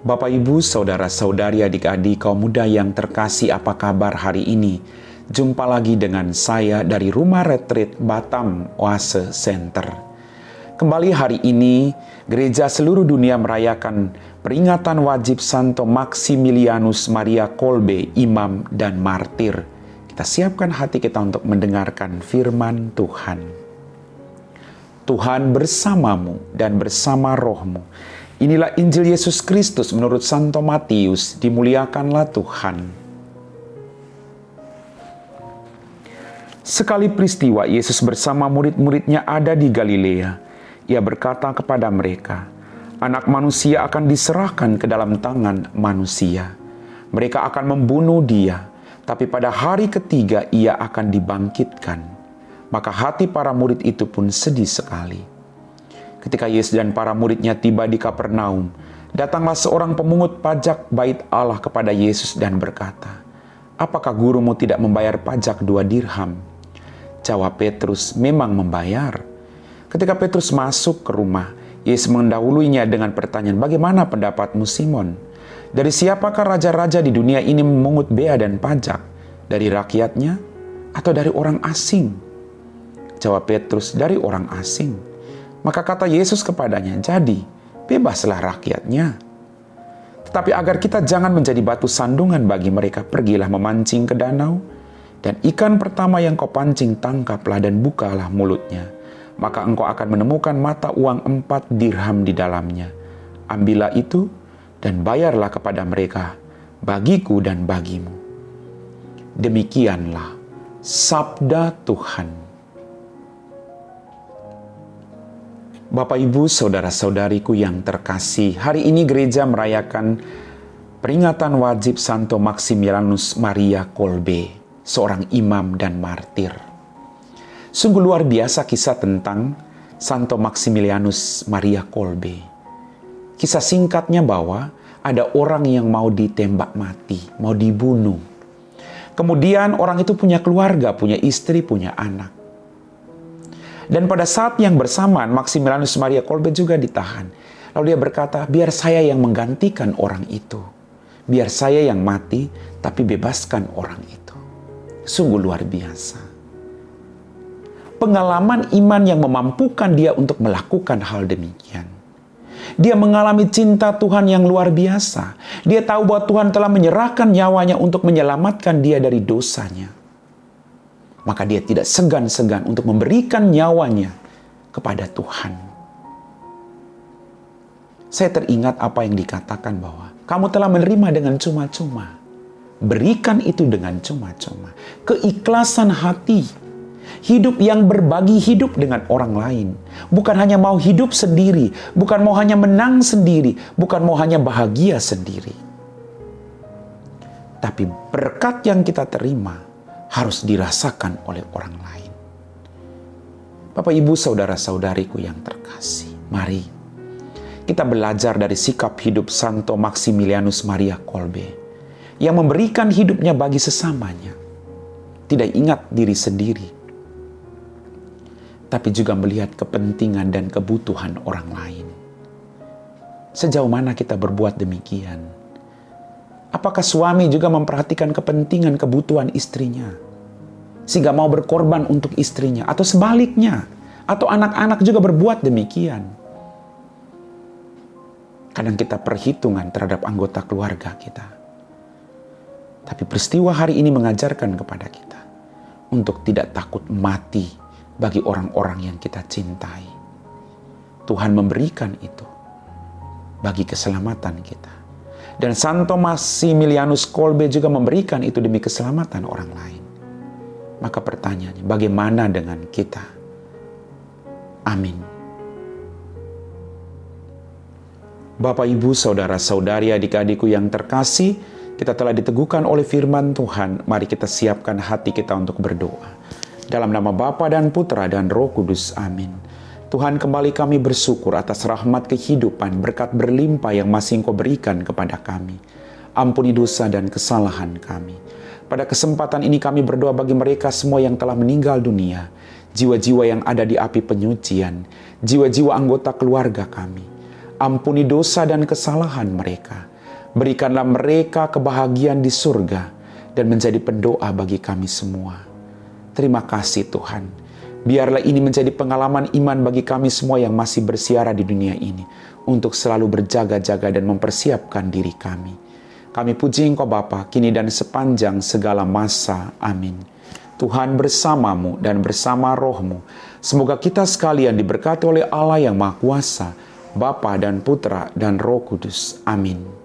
Bapak, Ibu, Saudara-saudari, adik-adik, kaum muda yang terkasih, apa kabar hari ini? Jumpa lagi dengan saya dari Rumah Retreat Batam Oase Center. Kembali hari ini, gereja seluruh dunia merayakan peringatan wajib Santo Maximilianus Maria Kolbe, imam dan martir. Kita siapkan hati kita untuk mendengarkan firman Tuhan. Tuhan bersamamu dan bersama rohmu. Inilah Injil Yesus Kristus menurut Santo Matius, dimuliakanlah Tuhan. Sekali peristiwa Yesus bersama murid-muridnya ada di Galilea. Ia berkata kepada mereka, Anak manusia akan diserahkan ke dalam tangan manusia. Mereka akan membunuh dia, tapi pada hari ketiga ia akan dibangkitkan. Maka hati para murid itu pun sedih sekali. Ketika Yesus dan para muridnya tiba di Kapernaum, datanglah seorang pemungut pajak bait Allah kepada Yesus dan berkata, Apakah gurumu tidak membayar pajak 2 dirham? Jawab Petrus, memang membayar. Ketika Petrus masuk ke rumah, Yesus mendahuluinya dengan pertanyaan, Bagaimana pendapatmu Simon? Dari siapakah raja-raja di dunia ini memungut bea dan pajak? Dari rakyatnya atau dari orang asing? Jawab Petrus, dari orang asing. Maka kata Yesus kepadanya, jadi bebaslah rakyatnya. Tetapi agar kita jangan menjadi batu sandungan bagi mereka, pergilah memancing ke danau, dan ikan pertama yang kau pancing tangkaplah dan bukalah mulutnya. Maka engkau akan menemukan mata uang 4 dirham di dalamnya. Ambillah itu dan bayarlah kepada mereka, bagiku dan bagimu. Demikianlah sabda Tuhan. Bapak, Ibu, Saudara-saudariku yang terkasih, hari ini gereja merayakan peringatan wajib Santo Maximilianus Maria Kolbe, seorang imam dan martir. Sungguh luar biasa kisah tentang Santo Maximilianus Maria Kolbe. Kisah singkatnya bahwa ada orang yang mau ditembak mati, mau dibunuh. Kemudian orang itu punya keluarga, punya istri, punya anak. Dan pada saat yang bersamaan, Maximilianus Maria Kolbe juga ditahan. Lalu dia berkata, biar saya yang menggantikan orang itu. Biar saya yang mati, tapi bebaskan orang itu. Sungguh luar biasa. Pengalaman iman yang memampukan dia untuk melakukan hal demikian. Dia mengalami cinta Tuhan yang luar biasa. Dia tahu bahwa Tuhan telah menyerahkan nyawanya untuk menyelamatkan dia dari dosanya. Maka dia tidak segan-segan untuk memberikan nyawanya kepada Tuhan. Saya teringat apa yang dikatakan bahwa kamu telah menerima dengan cuma-cuma. Berikan itu dengan cuma-cuma. Keikhlasan hati. Hidup yang berbagi hidup dengan orang lain. Bukan hanya mau hidup sendiri. Bukan mau hanya menang sendiri. Bukan mau hanya bahagia sendiri. Tapi berkat yang kita terima harus dirasakan oleh orang lain. Bapak, Ibu, Saudara-saudariku yang terkasih, mari kita belajar dari sikap hidup Santo Maximilianus Maria Kolbe yang memberikan hidupnya bagi sesamanya. Tidak ingat diri sendiri, tapi juga melihat kepentingan dan kebutuhan orang lain. Sejauh mana kita berbuat demikian? Apakah suami juga memperhatikan kepentingan kebutuhan istrinya? Sehingga mau berkorban untuk istrinya. Atau sebaliknya. Atau anak-anak juga berbuat demikian. Kadang kita perhitungan terhadap anggota keluarga kita. Tapi peristiwa hari ini mengajarkan kepada kita. Untuk tidak takut mati bagi orang-orang yang kita cintai. Tuhan memberikan itu bagi keselamatan kita. Dan Santo Maximilianus Kolbe juga memberikan itu demi keselamatan orang lain. Maka pertanyaannya, bagaimana dengan kita? Amin. Bapak, Ibu, Saudara-saudari, adik-adikku yang terkasih, kita telah diteguhkan oleh firman Tuhan. Mari kita siapkan hati kita untuk berdoa. Dalam nama Bapa dan Putra dan Roh Kudus. Amin. Tuhan, kembali kami bersyukur atas rahmat kehidupan, berkat berlimpah yang masih Engkau berikan kepada kami. Ampuni dosa dan kesalahan kami. Pada kesempatan ini kami berdoa bagi mereka semua yang telah meninggal dunia, jiwa-jiwa yang ada di api penyucian, jiwa-jiwa anggota keluarga kami. Ampuni dosa dan kesalahan mereka. Berikanlah mereka kebahagiaan di surga dan menjadi pendoa bagi kami semua. Terima kasih Tuhan. Biarlah ini menjadi pengalaman iman bagi kami semua yang masih bersiara di dunia ini, untuk selalu berjaga-jaga dan mempersiapkan diri kami. Kami puji Engkau Bapa, kini dan sepanjang segala masa. Amin. Tuhan bersamamu dan bersama rohmu. Semoga kita sekalian diberkati oleh Allah yang Maha Kuasa, Bapa dan Putra dan Roh Kudus. Amin.